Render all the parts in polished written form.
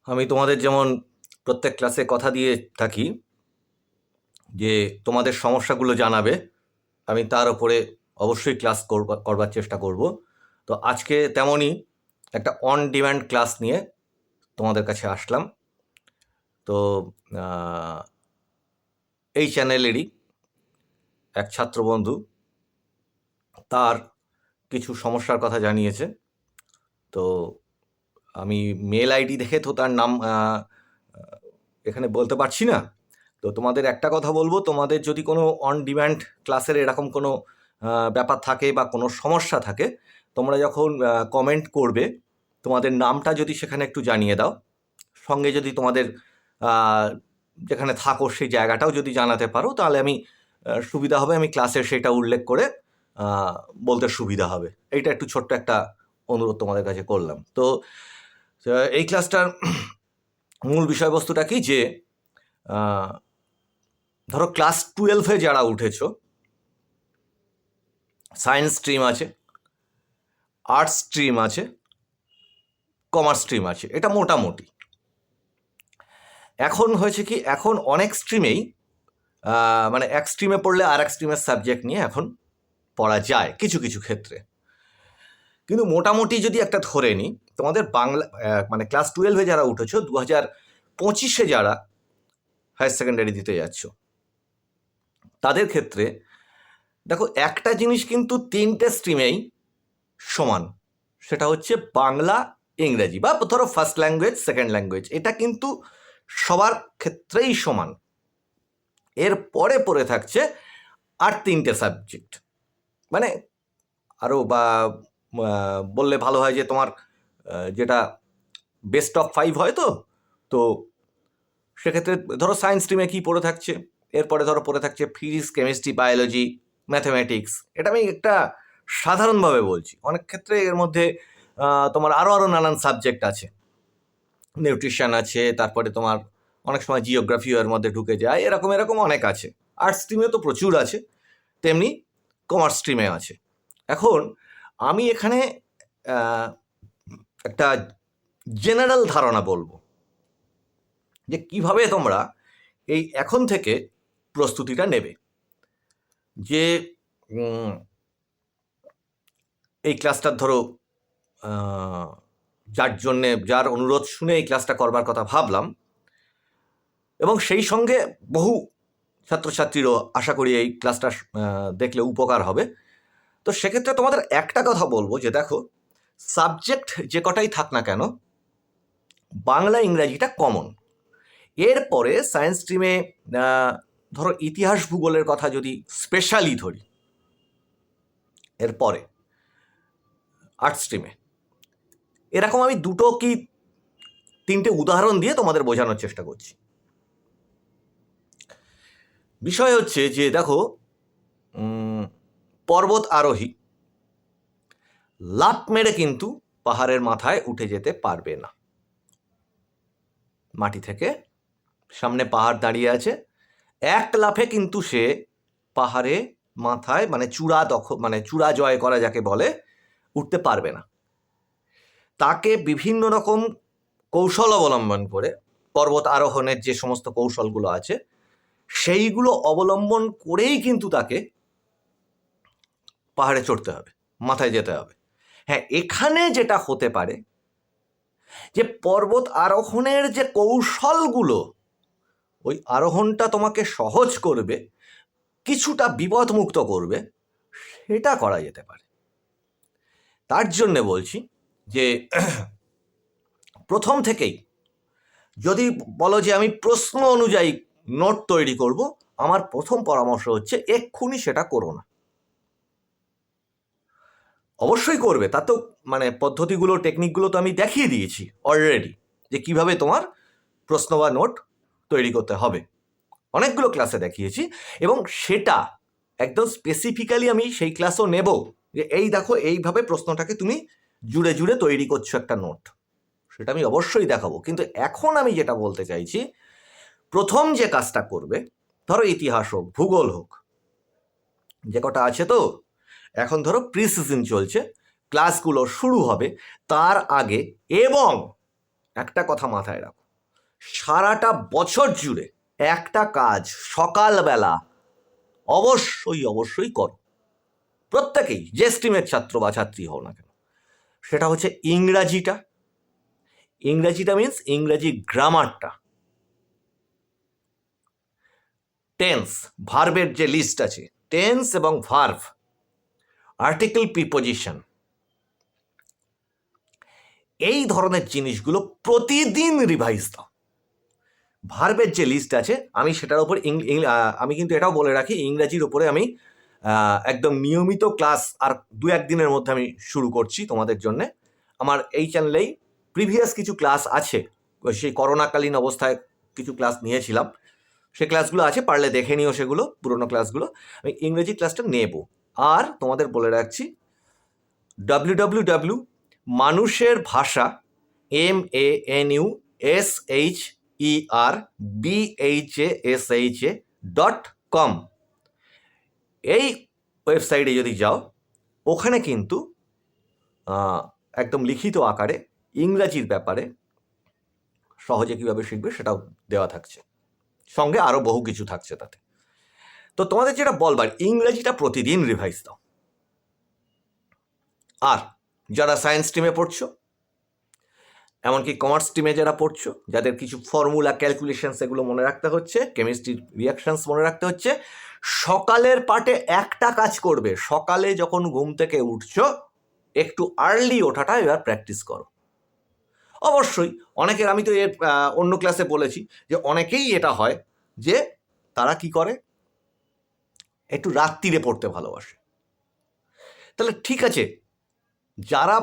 আমি তোমাদের যেমন প্রত্যেক ক্লাসে কথা দিয়ে থাকি যে তোমাদের সমস্যাগুলো জানাবে, আমি তার উপরে অবশ্যই ক্লাস করবার চেষ্টা করব। তো আজকে তেমনই একটা অন ডিম্যান্ড ক্লাস নিয়ে তোমাদের কাছে আসলাম। তো এই চ্যানেলেরই এক ছাত্রবন্ধু তার কিছু সমস্যার কথা জানিয়েছে। তো আমি মেল আইডি দেখে তো তার নাম এখানে বলতে পারছি না। তো তোমাদের একটা কথা বলবো, তোমাদের যদি কোনো অন ডিম্যান্ড ক্লাসের এরকম কোনো ব্যাপার থাকে বা কোনো সমস্যা থাকে, তোমরা যখন কমেন্ট করবে তোমাদের নামটা যদি সেখানে একটু জানিয়ে দাও, সঙ্গে যদি তোমাদের যেখানে থাকো সেই জায়গাটাও যদি জানাতে পারো, তাহলে আমি সুবিধা হবে, আমি ক্লাসে সেটা উল্লেখ করে বলতে সুবিধা হবে। এইটা একটু ছোট্ট একটা অনুরোধ তোমাদের কাছে করলাম। তো এই ক্লাসটার মূল বিষয়বস্তুটা কি, যে ধরো ক্লাস 12-এ যারা উঠেছ, সায়েন্স স্ট্রিম আছে, আর্টস স্ট্রিম আছে, কমার্স স্ট্রিম আছে, এটা মোটামুটি। এখন হয়েছে কি, এখন অনেক স্ট্রিমেই মানে এক স্ট্রিমে পড়লে আর এক স্ট্রিমের সাবজেক্ট নিয়ে এখন পড়া যায় কিছু কিছু ক্ষেত্রে। কিন্তু মোটামুটি যদি একটা ধরে নিই, তোমাদের বাংলা মানে ক্লাস 12-এ যারা উঠেছো, 2025-এ যারা হায়ার সেকেন্ডারি দিতে যাচ্ছ, তাদের ক্ষেত্রে দেখো একটা জিনিস কিন্তু তিনটে স্ট্রিমেই সমান, সেটা হচ্ছে বাংলা, ইংরেজি, বা ধরো ফার্স্ট ল্যাঙ্গুয়েজ, সেকেন্ড ল্যাঙ্গুয়েজ, এটা কিন্তু সবার ক্ষেত্রেই সমান। এর পরে পড়ে থাকছে আর তিনটে সাবজেক্ট, মানে আরও বা বললে ভালো হয় যে তোমার যেটা বেস্ট অফ 5 হয়। তো তো সেক্ষেত্রে ধরো সায়েন্স স্ট্রিমে কী পড়ে থাকছে, এরপরে ধরো পড়ে থাকছে ফিজিক্স, কেমিস্ট্রি, বায়োলজি, ম্যাথামেটিক্স। এটা আমি একটা সাধারণভাবে বলছি, অনেক ক্ষেত্রে এর মধ্যে তোমার আরও নানান সাবজেক্ট আছে, নিউট্রিশন আছে, তারপরে তোমার অনেক সময় জিওগ্রাফিও এর মধ্যে ঢুকে যায়, এরকম এরকম অনেক আছে। আর্টস স্ট্রিমে তো প্রচুর আছে, তেমনি কমার্স স্ট্রিমে আছে। এখন আমি এখানে একটা জেনারেল ধারণা বলবো যে কিভাবে তোমরা এই এখন থেকে প্রস্তুতিটা নেবে। যে এই ক্লাসটার ধরো যার অনুরোধ শুনে এই ক্লাসটা করবার কথা ভাবলাম, এবং সেই সঙ্গে বহু ছাত্রছাত্রীরও আশা করি এই ক্লাসটা দেখলে উপকার হবে। তো সেক্ষেত্রে তোমাদের একটা কথা বলবো যে দেখো, সাবজেক্ট যে কটাই থাক না কেন, বাংলা ইংরাজিটা কমন। এরপরে সায়েন্স স্ট্রিমে ধরো ইতিহাস ভূগোলের কথা যদি স্পেশালি ধরি, এরপরে আর্টস স্ট্রিমে এরকম আমি দুটো কি তিনটে উদাহরণ দিয়ে তোমাদের বোঝানোর চেষ্টা করছি। বিষয় হচ্ছে যে দেখো, পর্বত আরোহী লাফ মেরে কিন্তু পাহাড়ের মাথায় উঠে যেতে পারবে না। মাটি থেকে সামনে পাহাড় দাঁড়িয়ে আছে, এক লাফে কিন্তু সে পাহাড়ে মাথায় মানে চূড়া জয় করা যাকে বলে, উঠতে পারবে না। তাকে বিভিন্ন রকম কৌশল অবলম্বন করে, পর্বত আরোহণের যে সমস্ত কৌশলগুলো আছে সেইগুলো অবলম্বন করেই কিন্তু তাকে পাহাড়ে চড়তে হবে, মাথায় যেতে হবে। হ্যাঁ, এখানে যেটা হতে পারে যে পর্বত আরোহণের যে কৌশলগুলো, ওই আরোহণটা তোমাকে সহজ করবে, কিছুটা বিপদমুক্ত করবে, সেটা করা যেতে পারে। তার জন্যে বলছি যে প্রথম থেকেই যদি বলো যে আমি প্রশ্ন অনুযায়ী নোট তৈরি করব, আমার প্রথম পরামর্শ হচ্ছে এক্ষুনি সেটা করো না। অবশ্যই করবে, তা তো মানে পদ্ধতিগুলো, টেকনিকগুলো তো আমি দেখিয়ে দিয়েছি অলরেডি, যে কিভাবে তোমার প্রশ্ন বা নোট তৈরি করতে হবে, অনেকগুলো ক্লাসে দেখিয়েছি। এবং সেটা একদম স্পেসিফিক্যালি আমি সেই ক্লাসও নেব, যে এই দেখো এইভাবে প্রশ্নটাকে তুমি জুড়ে জুড়ে তৈরি করছো একটা নোট, সেটা আমি অবশ্যই দেখাবো। কিন্তু এখন আমি যেটা বলতে চাইছি, প্রথম যে কাজটা করবে, ধরো ইতিহাস হোক, ভূগোল হোক, যে কটা আছে, তো এখন ধরো প্রি সিজন চলছে, ক্লাসগুলো শুরু হবে তার আগে এবং একটা কথা মাথায় রাখো, সারাটা বছর জুড়ে একটা কাজ সকালবেলা অবশ্যই করো, প্রত্যেকেই, যে স্ট্রিমের ছাত্র বা ছাত্রী হও না কেন। সেটা হচ্ছে ইংরাজিটা মিন্স ইংরাজি গ্রামারটা, টেন্স, ভার্বের যে লিস্ট আছে, টেন্স এবং ভার্ব, আর্টিকেল, প্রিপোজিশন, এই ধরনের জিনিসগুলো প্রতিদিন রিভাইজ দাও। ভার্বের যে লিস্ট আছে, আমি সেটার উপর আমি কিন্তু এটাও বলে রাখি, ইংরাজির উপরে আমি একদম নিয়মিত ক্লাস আর 2-1 দিনের মধ্যে আমি শুরু করছি তোমাদের জন্য। আমার এই চ্যানেলেই প্রিভিয়াস কিছু ক্লাস আছে, সেই করোনাকালীন অবস্থায় কিছু ক্লাস নিয়েছিলাম, সেই ক্লাসগুলো আছে, পারলে দেখে নিও সেগুলো, পুরোনো ক্লাসগুলো। আমি ইংরেজি ক্লাসটা নেব। আর তোমাদের বলে রাখছি, www মানুষের ভাষা MANUSHERBHASA.com, এই ওয়েবসাইটে যদি যাও, ওখানে কিন্তু একদম লিখিত আকারে ইংরাজির ব্যাপারে সহজে কীভাবে শিখবে সেটাও দেওয়া থাকছে, সঙ্গে আরও বহু কিছু থাকছে তাতে। তো তোমাদের যেটা বলবার, ইংরাজিটা প্রতিদিন রিভাইজ দাও। আর যারা সায়েন্স স্ট্রিমে পড়ছো, এমনকি কমার্স স্ট্রিমে যারা পড়ছো, যাদের কিছু ফর্মুলা, ক্যালকুলেশনস এগুলো মনে রাখতে হচ্ছে, কেমিস্ট্রির রিয়াকশনস মনে রাখতে হচ্ছে, সকালের পার্টে একটা কাজ করবে, সকালে যখন ঘুম থেকে উঠছো একটু আর্লি ওঠাটা এবার প্র্যাকটিস করো। অবশ্যই অনেকের, আমি তো এর অন্য ক্লাসে বলেছি যে অনেকেই এটা হয় যে তারা কি করে, একটু রাত্রিরে পড়তে ভালোবাসে। তাহলে ঠিক আছে, যারা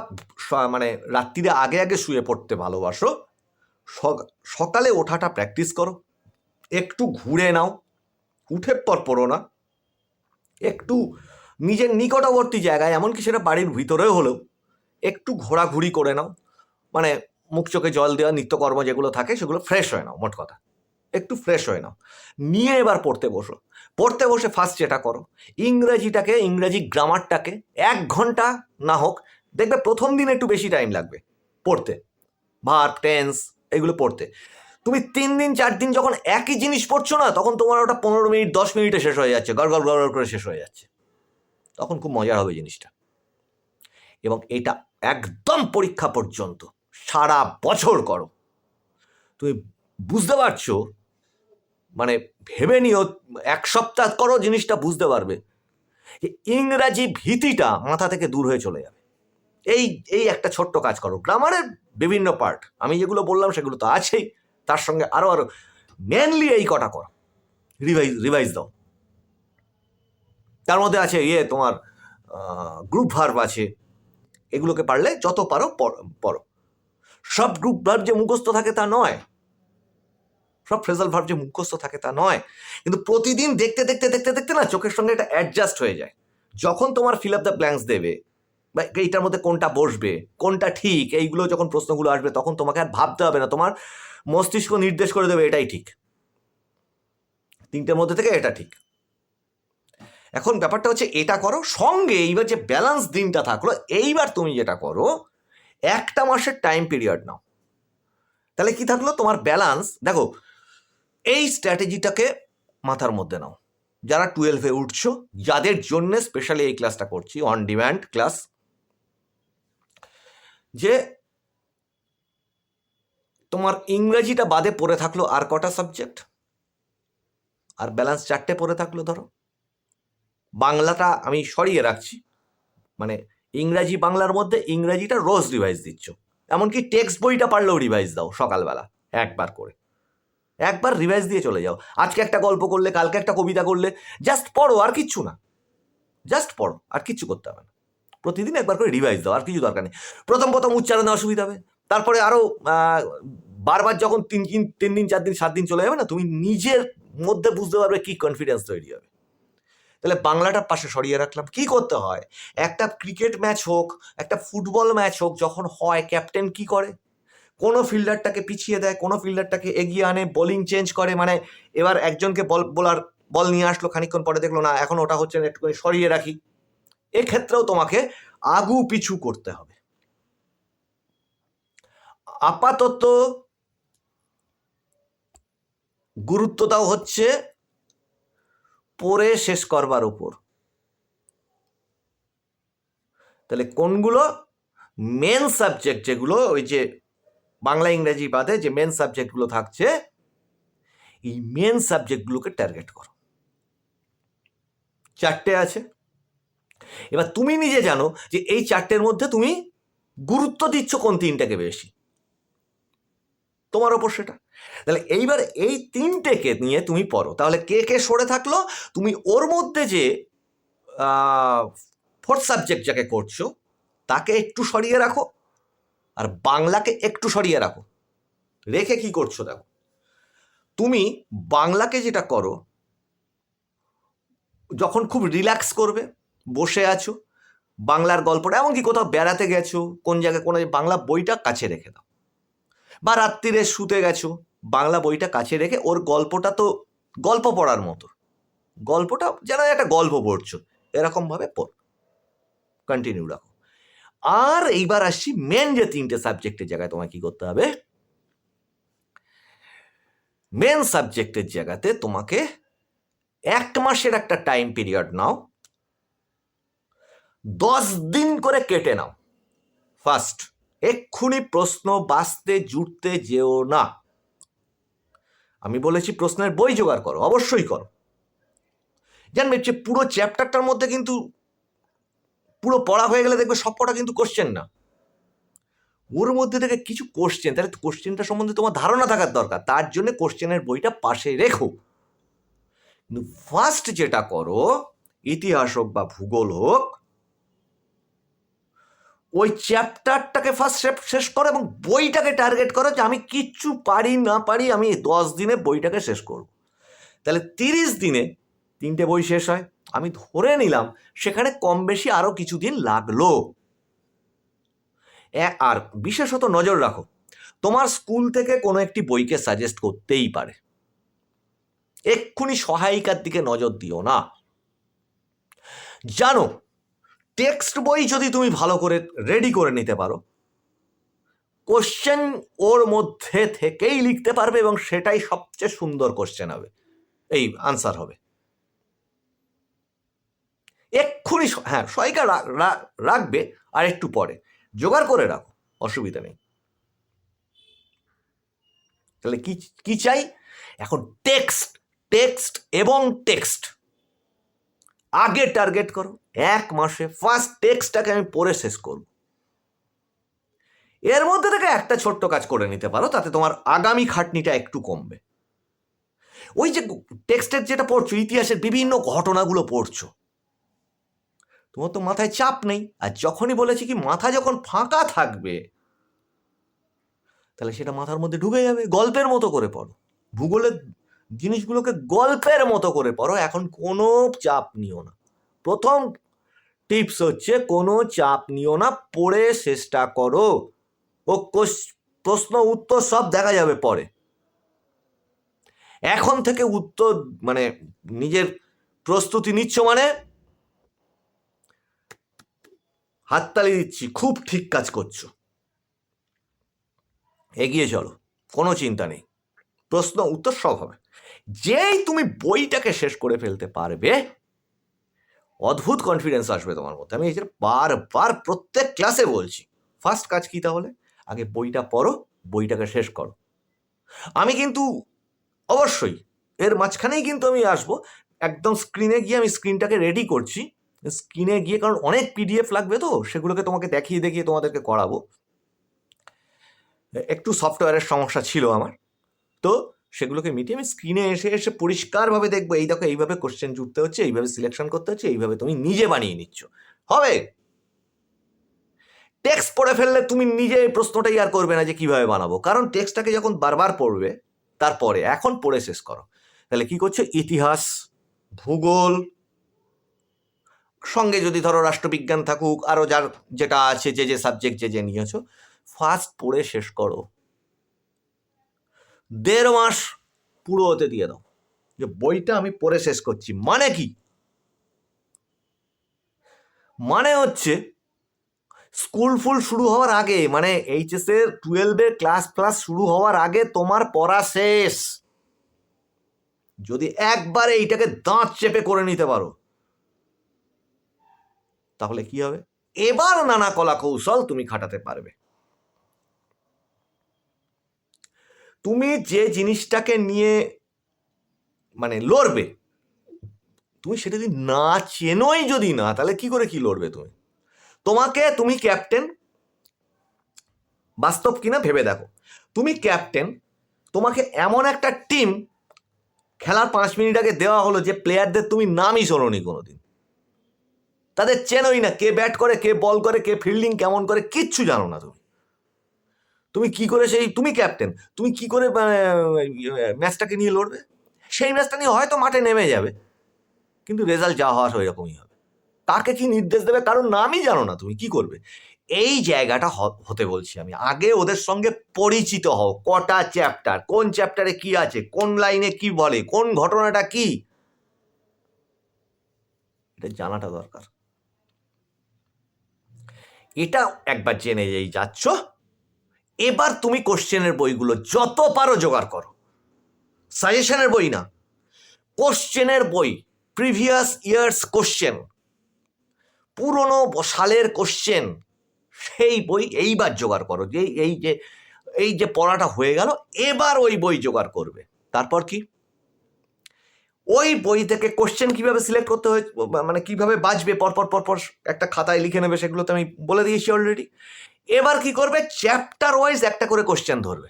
মানে রাত্রিরে আগে শুয়ে পড়তে ভালোবাসো, সকালে ওঠাটা প্র্যাকটিস করো, একটু ঘুরে নাও, উঠে পর পড়ো না, একটু নিজের নিকটবর্তী জায়গায়, এমনকি সেটা বাড়ির ভিতরেও হলেও একটু ঘোরাঘুরি করে নাও, মানে মুখ চোখে জল দেওয়া, নিত্যকর্ম যেগুলো থাকে সেগুলো ফ্রেশ হয়ে নাও, মোট কথা একটু ফ্রেশ হয়ে নাও, নিয়ে এবার পড়তে বসে ফার্স্ট যেটা করো, ইংরাজিটাকে, ইংরাজি গ্রামারটাকে 1 ঘন্টা না হোক, দেখবে প্রথম দিন একটু বেশি টাইম লাগবে পড়তে, ভার্ব, টেন্স এগুলো পড়তে। তুমি 3 দিন 4 দিন যখন একই জিনিস পড়ছো না, তখন তোমার ওটা 15 মিনিট 10 মিনিটে শেষ হয়ে যাচ্ছে, গড় করে শেষ হয়ে যাচ্ছে, তখন খুব মজার হবে জিনিসটা। এবং এটা একদম পরীক্ষা পর্যন্ত সারা বছর করো, তুমি বুঝতে পারছো, মানে ভেবে নিও, 1 সপ্তাহ করো, জিনিসটা বুঝতে পারবে, ইংরাজি ভীতিটা মাথা থেকে দূর হয়ে চলে যাবে। এই একটা ছোট্ট কাজ করো। গ্রামারের বিভিন্ন পার্ট আমি যেগুলো বললাম সেগুলো তো আছেই, তার সঙ্গে আরো মেনলি এই কটা করো, রিভাইজ দাও। তার মধ্যে আছে তোমার গ্রুপ ভার্ব আছে, এগুলোকে পারলে যত পারো পড়ো। সব গ্রুপ ভার্ব যে মুখস্থ থাকে তা নয়, সব ফ্রেজাল ভার্ব যে মুখস্থ থাকে তা নয়, কিন্তু প্রতিদিন দেখতে না চোখের সঙ্গে এটা অ্যাডজাস্ট হয়ে যায়। যখন তোমার ফিল আপ দ্য ব্ল্যাঙ্কস দেবে, বা এইটার মধ্যে কোনটা বসবে, কোনটা ঠিক, এইগুলো যখন প্রশ্নগুলো আসবে, তখন তোমাকে আর ভাবতে হবে না, তোমার মস্তিষ্ক নির্দেশ করে দেবে এটাই ঠিক, 3টের মধ্যে থেকে এটা ঠিক। এখন ব্যাপারটা হচ্ছে এটা করো, সঙ্গে এইবার যে ব্যালেন্স দিনটা থাকলো, এইবার তুমি যেটা করো, 1 মাসের টাইম পিরিয়ড নাও। তাহলে কি থাকলো তোমার ব্যালেন্স, দেখো এই স্ট্র্যাটেজিটাকে মাথার মধ্যে নাও। যারা 12-এ উঠছো, যাদের জন্য স্পেশালি এই ক্লাসটা করছি, অন ডিম্যান্ড ক্লাস, যে তোমার ইংরেজিটা বাদে পড়ে থাকলো আর কটা সাবজেক্ট, আর ব্যালেন্স 4টে পড়ে থাকলো। ধরো বাংলাটা আমি সরিয়ে রাখছি, মানে ইংরাজি বাংলার মধ্যে ইংরাজিটা রোজ রিভাইজ দিচ্ছ, এমনকি টেক্সট বইটা পারলেও রিভাইজ দাও সকালবেলা একবার করে, একবার রিভাইজ দিয়ে চলে যাও। আজকে একটা গল্প করলে, কালকে একটা কবিতা করলে, জাস্ট পড়ো, আর কিচ্ছু না, জাস্ট পড়ো, আর কিচ্ছু করতে হবে না, প্রতিদিন একবার করে রিভাইজ দাও, আর কিছু দরকার নেই। প্রথম উচ্চারণে অসুবিধা হবে, তারপরে আরও বারবার যখন 3 দিন 4 দিন 7 দিন চলে যাবে না, তুমি নিজের মধ্যে বুঝতে পারবে কি কনফিডেন্স তৈরি হবে। তাহলে বাংলাটার পাশে সরিয়ে রাখলাম। কি করতে হয়, একটা ক্রিকেট ম্যাচ হোক, একটা ফুটবল ম্যাচ হোক, যখন হয়, ক্যাপ্টেন কি করে, কোনো ফিল্ডারটাকে পিছিয়ে দেয়, কোনো ফিল্ডারটাকে এগিয়ে আনে, বোলিং চেঞ্জ করে, মানে এবার একজনকে বল নিয়ে আসলো, খানিকক্ষণ পরে দেখলো না এখন ওটা হচ্ছে না, একটু সরিয়ে রাখি। এক্ষেত্রেও তোমাকে আগু পিছু করতে হবে। আপাতত গুরুত্ব দাও হচ্ছে পড়ে শেষ করবার উপর। তাহলে কোনগুলো? মেন সাবজেক্ট যেগুলো, ওই যে বাংলা ইংরেজি বাদে যে মেন সাবজেক্টগুলো থাকছে, এই মেন সাবজেক্টগুলোকে টার্গেট করো। 4টে আছে। এবার তুমি নিজে জানো যে এই 4টের মধ্যে তুমি গুরুত্ব দিচ্ছ কোন 3টাকে বেশি, তোমার ওপর সেটা। তাহলে এইবার এই 3টেকে নিয়ে তুমি পড়ো। তাহলে কে কে সরে থাকলো? তুমি ওর মধ্যে যে 4th সাবজেক্ট যাকে করছো তাকে একটু সরিয়ে রাখো, আর বাংলাকে একটু সরিয়ে রাখো। রেখে কি করছো দেখো, তুমি বাংলাকে যেটা করো, যখন খুব রিল্যাক্স করবে, বসে আছো, বাংলার গল্পটা, এমনকি কোথাও বেড়াতে গেছো, কোন জায়গায় কোনো বাংলা বইটা কাছে রেখে দাও, বা রাত্রিরে শুতে গেছো, বাংলা বইটা কাছে রেখে ওর গল্পটা তো গল্প পড়ার মতো, গল্পটা যেন একটা গল্প পড়ছো এরকমভাবে পড়ো, কন্টিনিউ রাখো। আর এইবার আসছি মেন যে 3টে সাবজেক্টের জায়গায় তোমায় কি করতে হবে। মেন সাবজেক্টের জায়গাতে তোমাকে 1 মাসের একটা টাইম পিরিয়ড নাও, 10 দিন করে কেটে নাও। ফার্স্ট, এক্ষুনি প্রশ্ন বাঁচতে জুটতে যেও না। আমি বলেছি প্রশ্নের বই জোগাড় করো, অবশ্যই করো। জানবে যে পুরো চ্যাপ্টারটার মধ্যে কিন্তু পুরো পড়া হয়ে গেলে দেখবে সব কটা কিন্তু কোশ্চেন না, ওর মধ্যে থেকে কিছু কোশ্চেন, তাহলে কোশ্চেনটা সম্বন্ধে তোমার ধারণা থাকার দরকার, তার জন্য কোশ্চেনের বইটা পাশে রেখো। কিন্তু ফার্স্ট যেটা করো, ইতিহাস হোক বা ভূগোল হোক, ওই চ্যাপ্টারটাকে ফার্স্ট শেষ করো এবং বইটাকে টার্গেট করো যে আমি কিচ্ছু পারি না পারি, আমি 10 দিনে বইটাকে শেষ করব। তাহলে 30 দিনে 3টে বই শেষ হয়। আমি ধরে নিলাম সেখানে কম বেশি আরও কিছুদিন লাগলো। আর বিশেষত নজর রাখো, তোমার স্কুল থেকে কোনো একটি বইকে সাজেস্ট করতেই পারে, এক্ষুনি সহায়িকার দিকে নজর দিও না। জানো, টেক্সট বই যদি তুমি ভালো করে রেডি করে নিতে পারো, কোশ্চেন ওর মধ্যে থেকেই লিখতে পারবে এবং সেটাই সবচেয়ে সুন্দর কোশ্চেন হবে, এই আনসার হবে। এক্ষুনি হ্যাঁ সহায়িকা রাখবে, আর একটু পরে জোগাড় করে রাখো, অসুবিধা নেই। তাহলে কি কি চাই এখন? টেক্সট, টেক্সট এবং টেক্সট আগে টার্গেট করো। 1 মাসে ফার্স্ট টেক্সটটাকে আমি পড়ে শেষ করব। এর মধ্যে থেকে একটা ছোট্ট কাজ করে নিতে পারো, তাতে তোমার আগামী খাটনিটা একটু কমবে। ওই যে টেক্সটের যেটা পড়ছো, ইতিহাসের বিভিন্ন ঘটনাগুলো পড়ছো, তোমার তো মাথায় চাপ নেই। আর যখনই বলেছি কি মাথা যখন ফাঁকা থাকবে, তাহলে সেটা মাথার মধ্যে ঢুকে যাবে। গল্পের মতো করে পড়ো, ভূগোলের জিনিসগুলোকে গল্পের মতো করে পড়ো। এখন কোনো চাপ নিও না। প্রথম টিপস হচ্ছে কোনো চাপ নিও না, পড়ে চেষ্টা করো। ও প্রশ্ন উত্তর সব দেখা যাবে পরে। এখন থেকে উত্তর মানে নিজের প্রস্তুতি নিচ্ছ মানে হাততালি দিচ্ছি, খুব ঠিক কাজ করছো। এগিয়ে চলো, কোনো চিন্তা নেই, প্রশ্ন উত্তর সব হবে। যেই তুমি বইটাকে শেষ করে ফেলতে পারবে, অদ্ভুত কনফিডেন্স আসবে তোমার মধ্যে। আমি এই যে বারবার প্রত্যেক ক্লাসে বলছি, ফার্স্ট কাজ কি তাহলে? আগে বইটা পড়ো, বইটাকে শেষ করো। আমি কিন্তু অবশ্যই এর মাঝখানেই কিন্তু আমি আসবো, একদম স্ক্রিনে গিয়ে আমি স্ক্রিনটাকে রেডি করছি, স্ক্রিনে গিয়ে, কারণ অনেক পিডিএফ লাগবে তো, সেগুলোকে তোমাকে দেখিয়ে দেখিয়ে তোমাদেরকে করাবো। একটু সফটওয়্যারের সমস্যা ছিল আমার, তো সেগুলোকে মিটিয়ে আমি স্ক্রিনে এসে এসে পরিষ্কারভাবে দেখবো, এই দেখো এইভাবে কোশ্চেন জুড়তে হচ্ছে, এইভাবে সিলেকশন করতে হচ্ছে, এইভাবে তুমি নিজে বানিয়ে নিচ্ছ। হবে? টেক্সট পড়ে ফেললে তুমি নিজে প্রশ্নটাই আর করবে না যে কিভাবে বানাবো, কারণ টেক্সটটাকে যখন বারবার পড়বে, তারপরে এখন পড়ে শেষ করো। তাহলে কি করছো? ইতিহাস, ভূগোল, সঙ্গে যদি ধরো রাষ্ট্রবিজ্ঞান থাকুক, আরও যার যেটা আছে, যে যে সাবজেক্ট যে যে নিয়েছো, ফার্স্ট পড়ে শেষ করো। 1.5 মাস পুরো হতে দিয়ে দাও যে বইটা আমি পড়ে শেষ করছি। মানে কি? মানে হচ্ছে স্কুল ফুল শুরু হওয়ার আগে, মানে এইচএস এর 12 ক্লাস শুরু হওয়ার আগে তোমার পড়া শেষ। যদি একবারে এইটাকে দাঁত চেপে করে নিতে পারো তাহলে কি হবে, এবার নানা কলা কৌশল তুমি খাটাতে পারবে। তুমি যে জিনিসটাকে নিয়ে মানে লড়বে, তুমি সেটা যদি না চেনোই যদি না, তাহলে কি করে কি লড়বে তুমি ক্যাপ্টেন, বাস্তব কিনা ভেবে দেখো, তুমি ক্যাপ্টেন, তোমাকে এমন একটা টিম খেলার 5 মিনিট আগে দেওয়া হলো যে প্লেয়ারদের তুমি নামই শোনোনি কোনোদিন, তাদের চেনোই না, কে ব্যাট করে, কে বল করে, কে ফিল্ডিং কেমন করে, কিচ্ছু জানো না। তুমি কি করে তুমি ক্যাপ্টেন, তুমি কি করে ম্যাচটাকে নিয়ে লড়বে? সেই ম্যাচটা নিয়ে হয়তো মাঠে নেমে যাবে, কিন্তু রেজাল্ট যা হওয়ার ওই রকমই হবে। কাকে কি নির্দেশ দেবে কারণ নামই জানো না, তুমি কি করবে? এই জায়গাটা হতে বলছি আমি। আগে ওদের সঙ্গে পরিচিত হও, কটা চ্যাপ্টার, কোন চ্যাপ্টারে কি আছে, কোন লাইনে কি বলে, কোন ঘটনাটা কি, এটা জানাটা দরকার। এটা একবার জেনে যেই যাচ্ছ, এবার তুমি কোশ্চেনের বইগুলো যত পারো জোগাড় করো, সাজেশনের বই না, কোশ্চেনের বই, প্রিভিয়াস ইয়ার্স কোশ্চেন, পুরনো সালের কোশ্চেন, সেই বই এইবার জোগাড় করো। যে এই যে পড়াটা হয়ে গেল, এবার ওই বই জোগাড় করবে। তারপর কি, ওই বই থেকে কোশ্চেন কিভাবে সিলেক্ট করতে হয়, মানে কিভাবে বাঁচবে, পরপর একটা খাতায় লিখে নেবে, সেগুলো তো আমি বলে দিয়েছি অলরেডি। এবার কি করবে, চ্যাপ্টার ওয়াইজ একটা করে কোশ্চেন ধরবে।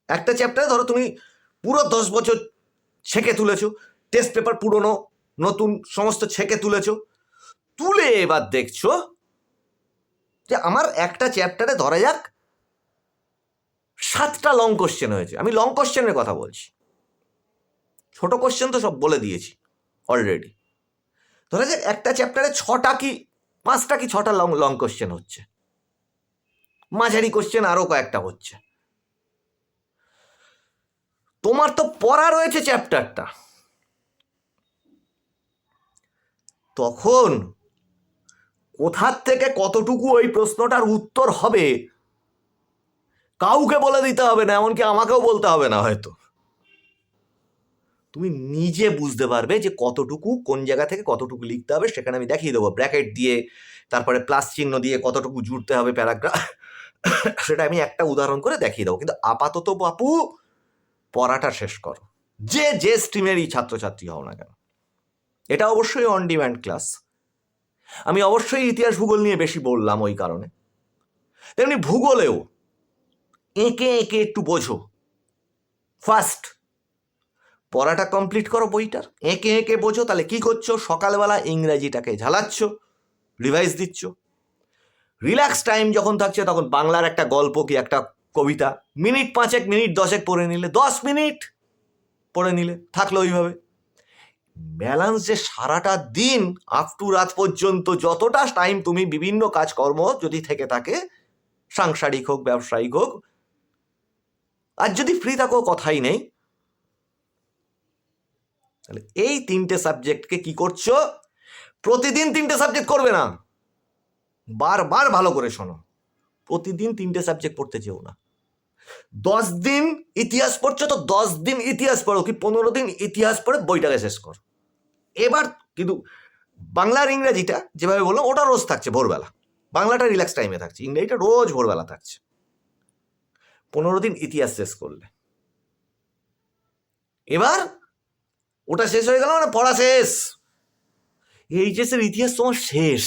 একটা চ্যাপ্টারে ধরো তুমি পুরো 10 বছর ছেঁকে তুলেছো, টেস্ট পেপার পুরনো নতুন সমস্ত ছেঁকে তুলেছো, তুলে এবার দেখছো যে আমার একটা চ্যাপ্টারে ধরা যাক 7টা লং কোশ্চেন হয়েছে। আমি লং কোশ্চেনের কথা বলছি, ছোট কোশ্চেন তো সব বলে দিয়েছি অলরেডি। ধরা যাক একটা চ্যাপ্টারে 5টা কি 6টা লং কোশ্চেন হচ্ছে, মাঝারি কোশ্চেন আরো কয়েকটা হচ্ছে। তোমার তো পড়া রয়েছে চ্যাপ্টারটা, তখন কোথার থেকে কতটুকু ওই প্রশ্নটার উত্তর হবে কাউকে বলে দিতে হবে না, এমনকি আমাকেও বলতে হবে না হয়তো। তুমি নিজে বুঝতে পারবে যে কতটুকু কোন জায়গা থেকে কতটুকু লিখতে হবে, সেখানে আমি দেখিয়ে দেবো ব্র্যাকেট দিয়ে, তারপরে প্লাস চিহ্ন দিয়ে কতটুকু জুড়তে হবে প্যারাগ্রাফ, সেটা আমি একটা উদাহরণ করে দেখিয়ে দেবো। কিন্তু আপাতত বাপু পড়াটা শেষ করো, যে স্ট্রিমেরই ছাত্রছাত্রী হও না কেন। এটা অবশ্যই অন ডিম্যান্ড ক্লাস। আমি অবশ্যই ইতিহাস ভূগোল নিয়ে বেশি বললাম ওই কারণে। তেমনি ভূগোলেও এঁকে একটু বোঝো। ফার্স্ট পড়াটা কমপ্লিট করো বইটার, এঁকে বোঝো। তাহলে কি করছো, সকালবেলা ইংরাজিটাকে ঝালাচ্ছ, রিভাইজ দিচ্ছ। রিল্যাক্স টাইম যখন থাকছে তখন বাংলার একটা গল্প কি একটা কবিতা মিনিট 5 মিনিট 10 পড়ে নিলে, 10 মিনিট পড়ে নিলে, থাকলো ওইভাবে। ব্যালেন্স যে সারাটা দিন আপ টু রাত পর্যন্ত যতটা টাইম তুমি বিভিন্ন কাজকর্ম যদি থেকে থাকে, সাংসারিক হোক ব্যবসায়িক হোক, আর যদি ফ্রি থাকো কথাই নেই, তাহলে এই 3টে সাবজেক্টকে কি করছো, প্রতিদিন 3টে সাবজেক্ট করবে না, বারবার ভালো করে শোনো, প্রতিদিন 3টে সাবজেক্ট পড়তে চেও না। 10 দিন ইতিহাস পড়ছো তো 10 দিন ইতিহাস পড়ো, কি 15 দিন ইতিহাস পড়ে বইটাকে শেষ করো। এবার কিন্তু বাংলার ইংরাজিটা যেভাবে বললাম ওটা রোজ থাকছে ভোরবেলা, বাংলাটা রিল্যাক্স টাইমে থাকছে, ইংরেজিটা রোজ ভোরবেলা থাকছে। 15 দিন ইতিহাস শেষ করলে, এবার ওটা শেষ হয়ে গেল, মানে পড়া শেষ, এইচএস এর ইতিহাস তোমার শেষ।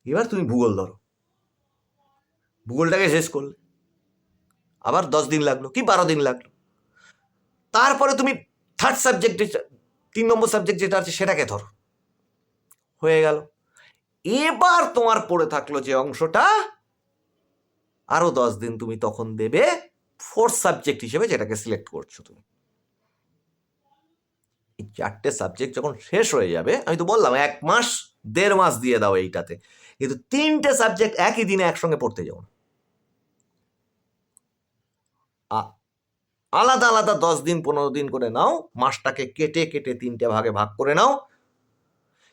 এবার তুমি ভূগোল ধরো, ভূগোলটাকে শেষ করলে, আবার 10 দিন লাগলো কি 12 দিন লাগলো। তারপরে তুমি থার্ড সাবজেক্ট, 3 নম্বর সাবজেক্ট যেটা আছে সেটাকে ধরো, হয়ে গেল। এবার তোমার পড়ে থাকলো যে অংশটা, আরো 10 দিন তুমি তখন দেবে ফোর্থ সাবজেক্ট হিসেবে, যেটাকে সিলেক্ট করছো তুমি। এই 4টে সাবজেক্ট যখন শেষ হয়ে যাবে, আমি তো বললাম 1 মাস 1.5 মাস দিয়ে দাও এইটাতে, কিন্তু 3টে সাবজেক্ট একই দিনে একসঙ্গে পড়তে যাও না, আলাদা আলাদা 10 দিন 15 দিন করে নাও, মাসটাকে কেটে 3টে ভাগে ভাগ করে নাও,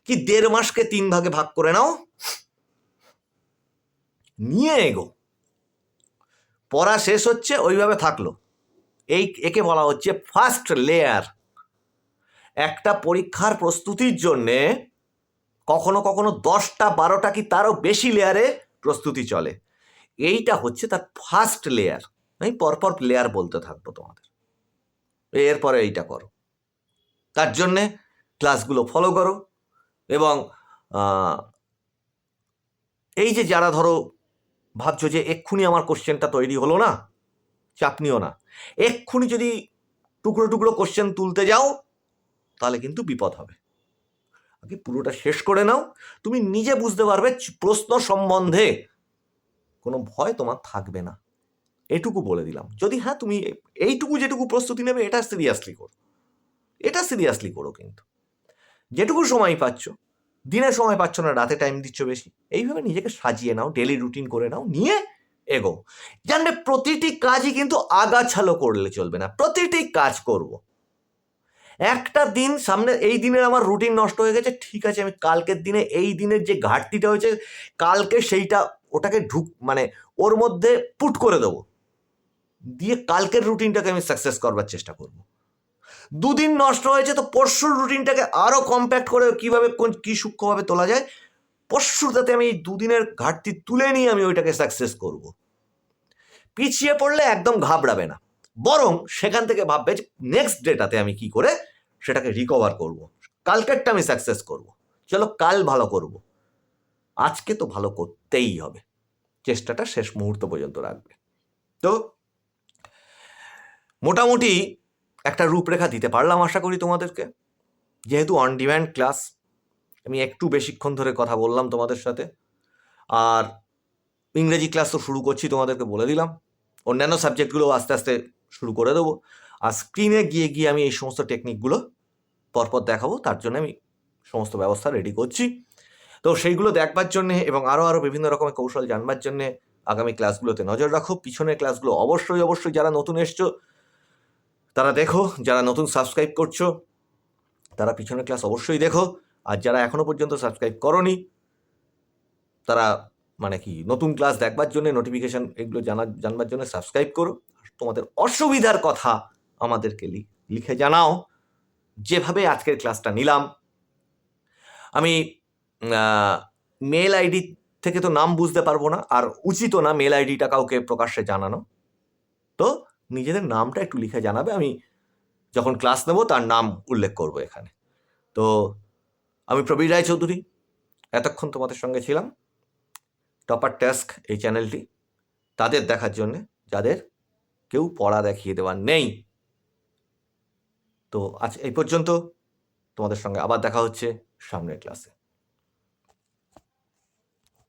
কি 1.5 মাসকে 3 ভাগে ভাগ করে নাও, নিয়ে এগো। পড়া শেষ হচ্ছে, ওইভাবে থাকলো, একে বলা হচ্ছে ফার্স্ট লেয়ার। একটা পরীক্ষার প্রস্তুতির জন্যে কখনো কখনো 10টা 12টা কি তারও বেশি লেয়ারে প্রস্তুতি চলে। এইটা হচ্ছে তার ফার্স্ট লেয়ার। আমি পরপর লেয়ার বলতে থাকবো তোমাদের, এরপরে এইটা করো। তার জন্যে ক্লাসগুলো ফলো করো। এবং এই যে যারা ধরো ভাবছো যে এক্ষুনি আমার কোশ্চেনটা তৈরি হলো না, চাপ নিও না। এক্ষুনি যদি টুকরো টুকরো কোশ্চেন তুলতে যাও তাহলে কিন্তু বিপদ হবে। আগে পুরোটা শেষ করে নাও, তুমি নিজে বুঝতে পারবে প্রশ্ন সম্বন্ধে কোনো ভয় তোমার থাকবে না। এটুকু বলে দিলাম। যদি হ্যাঁ তুমি এইটুকু যেটুকু প্রস্তুতি নেবে এটা সিরিয়াসলি করো, এটা সিরিয়াসলি করো। কিন্তু যেটুকু সময় পাচ্ছ, দিনে সময় পাচ্ছ না, রাতে টাইম দিচ্ছ বেশি, এইভাবে নিজেকে সাজিয়ে নাও, ডেলি রুটিন করে নাও, নিয়ে এগো। জানবে প্রতিটি কাজই কিন্তু আগাছালো করলে চলবে না, প্রতিটি কাজ করব। একটা দিন সামনে, এই দিনের আমার রুটিন নষ্ট হয়ে গেছে, ঠিক আছে, আমি কালকের দিনে এই দিনের যে ঘাটতিটা হয়েছে কালকে সেইটা ওটাকে মানে ওর মধ্যে পুট করে দেবো, দিয়ে কালকের রুটিনটাকে আমি সাকসেস করবার চেষ্টা করব। দুদিন নষ্ট হয়েছে তো পরশুর রুটিনটাকে আরও কম্প্যাক্ট করে কীভাবে কী সূক্ষ্মভাবে তোলা যায়, পরশুটাতে আমি এই দুদিনের ঘাটতি তুলে নিয়ে আমি ওইটাকে সাকসেস করব। পিছিয়ে পড়লে একদম ঘাবড়াবে না, বরং সেখান থেকে ভাববে যে নেক্সট ডেটাতে আমি কি করে সেটাকে রিকভার করব, কালকেরটা আমি সাকসেস করব, চলো কাল ভালো করব, আজকে তো ভালো করতেই হবে, চেষ্টাটা শেষ মুহূর্ত পর্যন্ত রাখবে। তো মোটামুটি একটা রূপরেখা দিতে পারলাম আশা করি তোমাদেরকে। যেহেতু অন ডিম্যান্ড ক্লাস, আমি একটু বেশিক্ষণ ধরে কথা বললাম তোমাদের সাথে। আর ইংরেজি ক্লাস তো শুরু করছি, তোমাদেরকে বলে দিলাম। অন্যান্য সাবজেক্টগুলো আস্তে আস্তে শুরু করে দেবো। আর স্ক্রিনে গিয়ে গিয়ে আমি এই সমস্ত টেকনিকগুলো পরপর দেখাবো, তার জন্য আমি সমস্ত ব্যবস্থা রেডি করছি। তো সেইগুলো দেখবার জন্যে এবং আরও বিভিন্ন রকমের কৌশল জানবার জন্যে আগামী ক্লাসগুলোতে নজর রাখো। পিছনের ক্লাসগুলো অবশ্যই অবশ্যই যারা নতুন এসছো তারা দেখো, যারা নতুন সাবস্ক্রাইব করছো তারা পিছনের ক্লাস অবশ্যই দেখো। আর যারা এখনও পর্যন্ত সাবস্ক্রাইব করোনি তারা মানে কি নতুন ক্লাস দেখবার জন্য, নোটিফিকেশান এগুলো জানবার জন্য সাবস্ক্রাইব করো। তোমাদের অসুবিধার কথা আমাদেরকে লিখে জানাও। যেভাবে আজকের ক্লাসটা নিলাম, আমি মেল আইডি থেকে তো নাম বুঝতে পারবো না, আর উচিতও না মেল আইডিটা কাউকে প্রকাশ্যে জানানো। তো নিজেদের নামটা একটু লিখে জানাবে, আমি যখন ক্লাস নেব তার নাম উল্লেখ করব এখানে। তো আমি প্রবীর রায়চৌধুরী, এতক্ষণ তোমাদের সঙ্গে ছিলাম। টপার টাস্ক এই চ্যানেলটি তাদের দেখার জন্যে যাদের কেউ পড়া দেখিয়ে দেওয়ার নেই। তো আজ এই পর্যন্ত, তোমাদের সঙ্গে আবার দেখা হচ্ছে সামনের ক্লাসে।